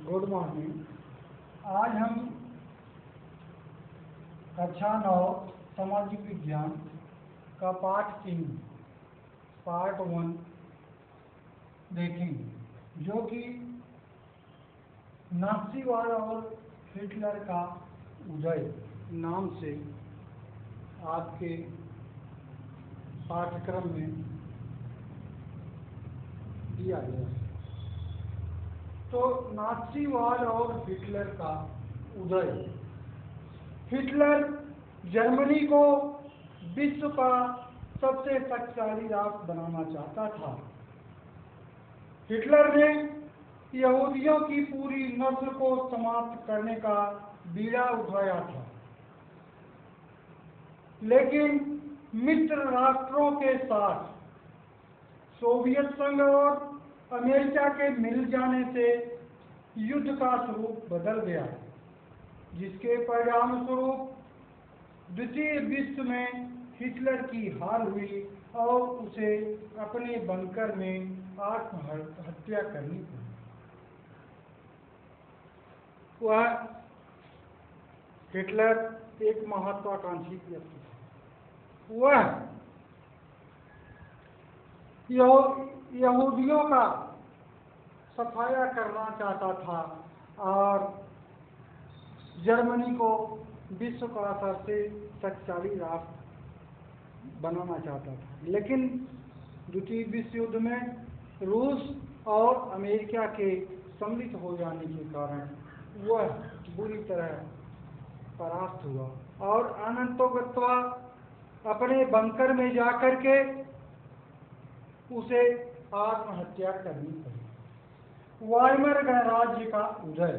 Good morning. आज हम कक्षा 9 सामाजिक विज्ञान का पाठ 3 पार्ट 1 देखेंगे, जो कि नाज़ीवाद और हिटलर का उदय नाम से आपके पाठ्यक्रम में दिया गया है। तो नाज़ीवाद और हिटलर का उदय। हिटलर जर्मनी को विश्व का सबसे शक्तिशाली राष्ट्र बनाना चाहता था। हिटलर ने यहूदियों की पूरी नस्ल को समाप्त करने का बीड़ा उठाया था, लेकिन मित्र राष्ट्रों के साथ सोवियत संघ और अमेरिका के मिल जाने से युद्ध का स्वरूप बदल गया, जिसके परिणाम स्वरूप द्वितीय विश्व में हिटलर की हार हुई और उसे अपने बंकर में आत्महत्या करनी पड़ी। वह हिटलर एक महत्वाकांक्षी व्यक्ति था। वह यहूदियों का सफाया करना चाहता था और जर्मनी को विश्व का सबसे शक्तिशाली राष्ट्र बनाना चाहता था, लेकिन द्वितीय विश्व युद्ध में रूस और अमेरिका के सम्मिलित हो जाने के कारण वह बुरी तरह परास्त हुआ और अनंतोगत्वा अपने बंकर में जाकर के उसे आत्महत्या करनी पड़ी। वाइमर गणराज्य का उदय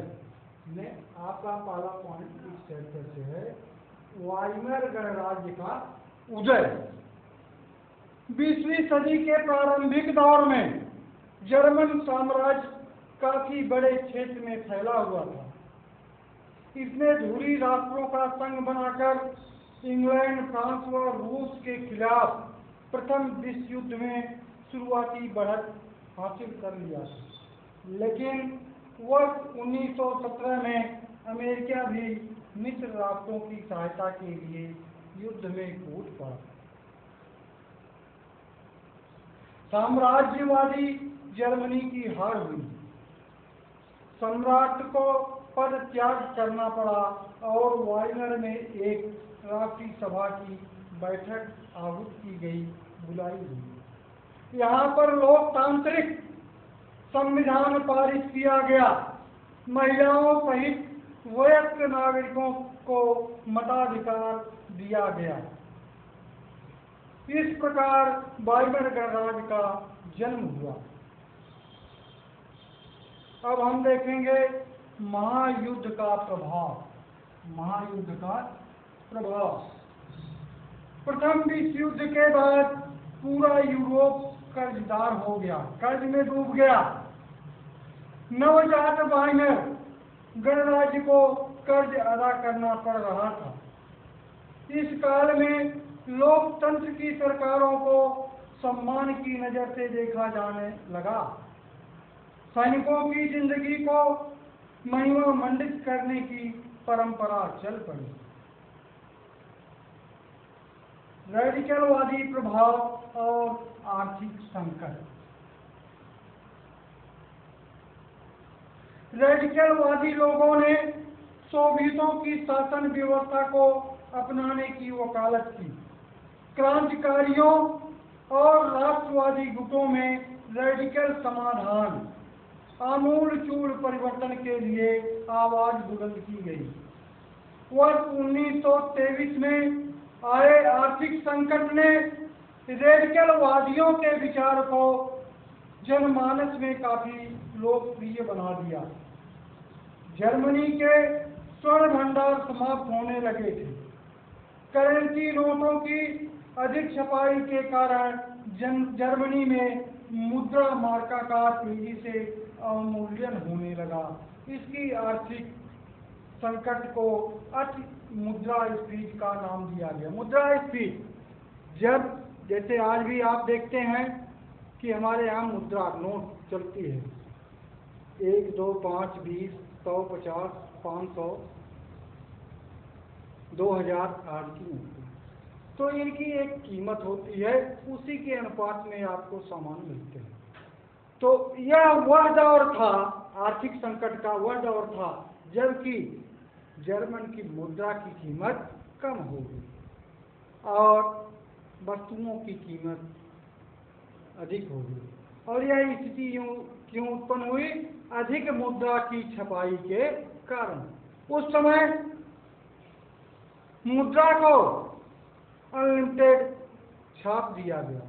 में आपका पहला पॉइंट इस चैप्टर से है, वाइमर गणराज्य का उदय। 20वीं सदी के प्रारंभिक दौर में जर्मन साम्राज्य काफी बड़े क्षेत्र में फैला हुआ था। इसने धुरी राष्ट्रों का संघ बनाकर इंग्लैंड, फ्रांस व रूस के खिलाफ प्रथम विश्व युद्ध में शुरुआती बढ़त हासिल कर लिया था, लेकिन वर्ष 1917 में अमेरिका भी मित्र राष्ट्रों की सहायता के लिए युद्ध में कूद पड़ा। साम्राज्यवादी जर्मनी की हार हुई। सम्राट को पद त्याग करना पड़ा और वाइमर में एक राष्ट्रीय सभा की बैठक आहूत की गई, बुलाई गई। यहाँ पर लोकतांत्रिक संविधान पारित किया गया। महिलाओं सहित वयस्क नागरिकों को मताधिकार दिया गया। इस प्रकार वाइमर गणराज्य का जन्म हुआ। अब हम देखेंगे महायुद्ध का प्रभाव। महायुद्ध का प्रभाव। प्रथम विश्व युद्ध के बाद पूरा यूरोप कर्जदार हो गया, कर्ज में डूब गया। नवजात वाइमर गणराज्य को कर्ज अदा करना पड़ रहा था। इस काल में लोकतंत्र की सरकारों को सम्मान की नजर से देखा जाने लगा। सैनिकों की जिंदगी को महिमा मंडित करने की परंपरा चल पड़ी। रेडिकलवादी प्रभाव और आर्थिक संकट। रेडिकलवादी लोगों ने सोवियतों की शासन व्यवस्था को अपनाने की वकालत की। क्रांतिकारियों और राष्ट्रवादी गुटों में रेडिकल समाधान, आमूलचूल परिवर्तन के लिए आवाज बुलंद की गई। वर्ष 1923 में आए आर्थिक संकट ने रेडिकलवादियों के विचार को जनमानस में काफी लोकप्रिय बना दिया। जर्मनी के स्वर्ण भंडार समाप्त होने लगे थे। करेंसी नोटों की अधिक छपाई के कारण जर्मनी में मुद्रा मार्का का तेजी से अवमूल्यन होने लगा। इसकी आर्थिक संकट को अति मुद्रास्फीति का नाम दिया गया। मुद्रास्फीति, जब जैसे आज भी आप देखते हैं कि हमारे यहाँ मुद्रा नोट चलती है, 1, 2, 5, 20, 100, 50, 500, 2000 आज की नोट। तो इनकी एक कीमत होती है, उसी के अनुपात में आपको सामान मिलते हैं। तो यह वह दौर था, आर्थिक संकट का वह दौर था जबकि जर्मन की मुद्रा की कीमत कम हो गई और वस्तुओं की कीमत अधिक हो गई। और यह स्थिति क्यों उत्पन्न हुई? अधिक मुद्रा की छपाई के कारण। उस समय मुद्रा को अनलिमिटेड छाप दिया गया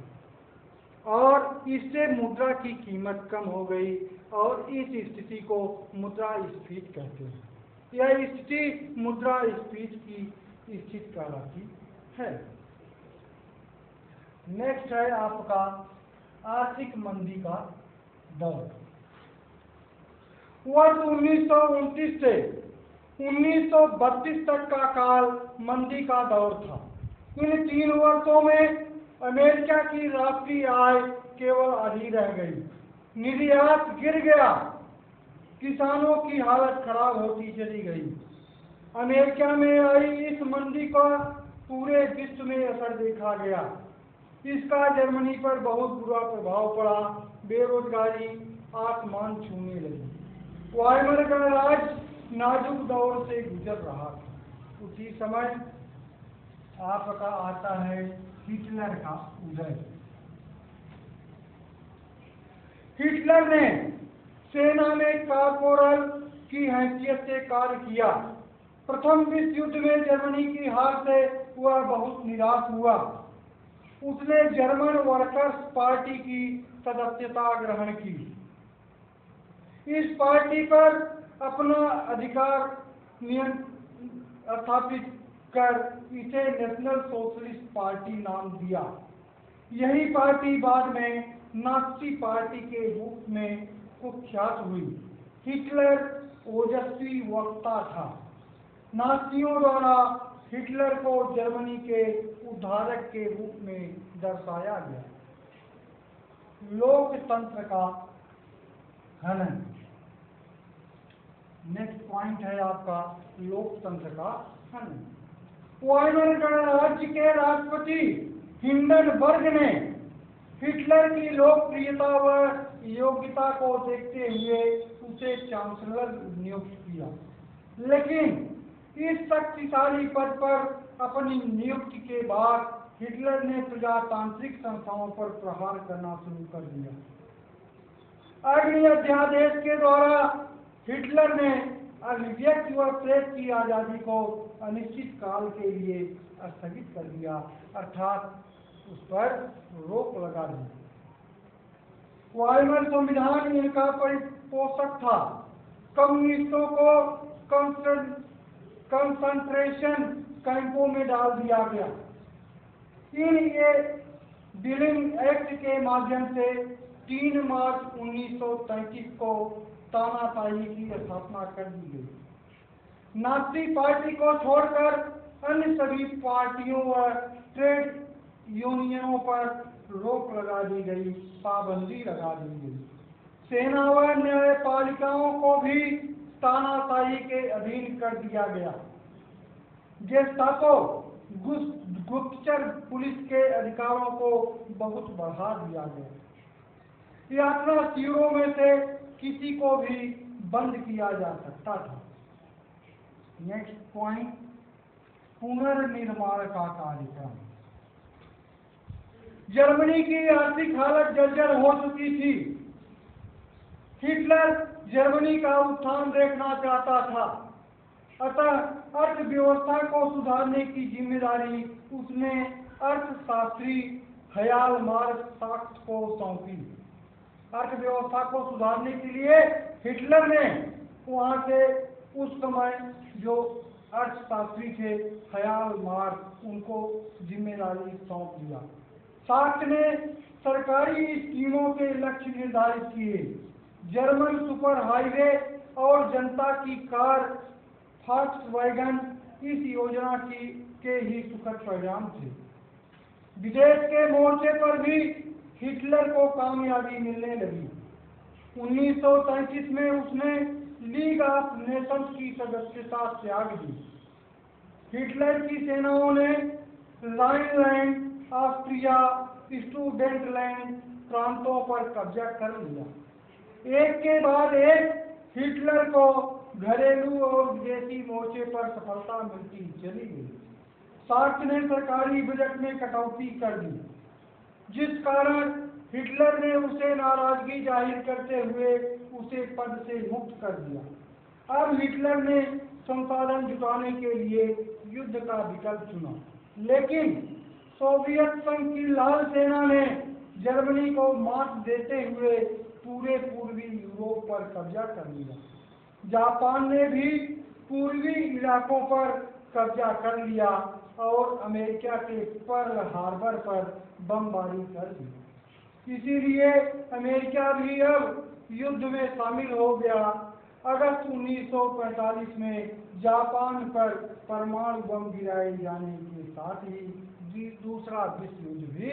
और इससे मुद्रा की कीमत कम हो गई और इस स्थिति को मुद्रास्फीति कहते हैं। यह स्थिति मुद्रास्फीति की स्थिति कहलाती है। नेक्स्ट है आपका आर्थिक मंदी का दौर। वर्ष 1929 से 1932 तक का काल मंदी का दौर था। इन 3 वर्षों में अमेरिका की राष्ट्रीय आय केवल आधी रह गई, निर्यात गिर गया, किसानों की हालत खराब होती चली गई। अमेरिका में आई इस मंदी का पूरे विश्व में असर देखा गया। इसका जर्मनी पर बहुत बुरा प्रभाव पड़ा, बेरोजगारी आसमान छूने लगी। वाइमर का राज नाजुक दौर से गुजर रहा था। उसी समय आपका आता है हिटलर का उदय। हिटलर ने सेना में कॉर्पोरल की हैसियत से कार्य किया। प्रथम विश्व युद्ध में जर्मनी की हार से वह बहुत निराश हुआ। उसने जर्मन वर्कर्स पार्टी की सदस्यता ग्रहण की। इस पार्टी पर अपना अधिकार स्थापित कर इसे नेशनल सोशलिस्ट पार्टी नाम दिया। यही पार्टी बाद में नाज़ी पार्टी के रूप में कुख्यात हुई। हिटलर ओजस्वी वक्ता था। नाज़ियों द्वारा हिटलर को जर्मनी के उद्धारक के रूप में दर्शाया गया। लोकतंत्र का हनन। नेक्स्ट पॉइंट है आपका लोकतंत्र का हनन। वाइमर गणराज्य के राष्ट्रपति हिंडनबर्ग ने हिटलर की लोकप्रियता व योग्यता को देखते हुए उसे चांसलर नियुक्त किया, लेकिन इस शक्तिशाली पद पर अपनी नियुक्ति के बाद हिटलर ने प्रजातांत्रिक संस्थाओं पर प्रहार करना शुरू कर दिया। अग्नि अध्यादेश के द्वारा हिटलर ने अभिव्यक्ति व प्रेस की आज़ादी को अनिश्चित काल के लिए स्थगित कर दिया, अर्थात उस पर रोक लगा दी। वाइमर संविधान इनका परिपोषक था। कम्युनिस्टों को कंसंट्रेशन कैंपों में डाल दिया गया। इन ये बिलिंग एक्ट के माध्यम से 3 मार्च 1933 को तानाशाही की स्थापना कर दी गई। नाज़ी पार्टी को छोड़कर अन्य सभी पार्टियों व ट्रेड यूनियनों पर रोक लगा दी गई, पाबंदी लगा दी गई। सेना व न्यायपालिकाओं को भी तानाशाही के अधीन कर दिया गया। गेस्टापो गुप्तचर पुलिस के अधिकारों को बहुत बढ़ा दिया गया। यात्रा शिविरों में से किसी को भी बंद किया जा सकता था। नेक्स्ट पॉइंट पुनर्निर्माण का कार्यक्रम। जर्मनी की आर्थिक हालत जर्जर हो चुकी थी। हिटलर जर्मनी का उत्थान देखना चाहता था, अतः अर्थव्यवस्था को सुधारने की जिम्मेदारी उसने अर्थशास्त्री हयाल मार्क्स को सौंपी। अर्थव्यवस्था को सुधारने के लिए हिटलर ने वहां से उस समय जो अर्थशास्त्री थे हयाल मार्क्स, उनको जिम्मेदारी सौंप दिया। साक्ट ने सरकारी स्कीमों के लक्ष्य निर्धारित किए। जर्मन सुपर हाईवे और जनता की कार फॉक्सवैगन इस योजना के ही सुखद परिणाम थे। विदेश के मोर्चे पर भी हिटलर को कामयाबी मिलने लगी। 1933 में उसने लीग ऑफ नेशंस की सदस्यता त्याग दी। हिटलर की सेनाओं ने राइनलैंड, ऑस्ट्रिया, स्टूडेंटलैंड प्रांतों पर कब्जा कर लिया। एक के बाद एक हिटलर को घरेलू और विदेशी मोर्चे पर सफलता मिलती चली गई। सार्क ने सरकारी बजट में कटौती कर दी, जिस कारण हिटलर ने उसे नाराजगी जाहिर करते हुए उसे पद से मुक्त कर दिया। अब हिटलर ने संसाधन जुटाने के लिए युद्ध का विकल्प चुना, लेकिन सोवियत संघ की लाल सेना ने जर्मनी को मात देते हुए पूरे पूर्वी यूरोप पर कब्जा कर लिया। जापान ने भी पूर्वी इलाकों पर कब्जा कर लिया और अमेरिका के पर्ल हार्बर पर बमबारी कर दी। इसीलिए अमेरिका भी अब युद्ध में शामिल हो गया। अगस्त 1945 में जापान पर परमाणु बम गिराए जाने के साथ ही दूसरा विश्व युद्ध भी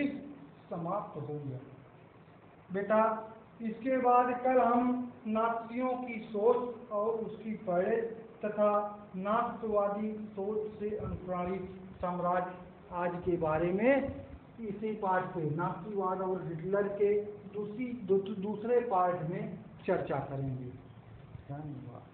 समाप्त हो गया। बेटा, इसके बाद कल हम नात्सियों की सोच और उसकी पड़े तथा नास्तिकवादी सोच से अनुप्राणित साम्राज्य आज के बारे में इसी पार्ट में नास्तिकवाद और हिटलर के दूसरे पार्ट में चर्चा करेंगे। धन्यवाद।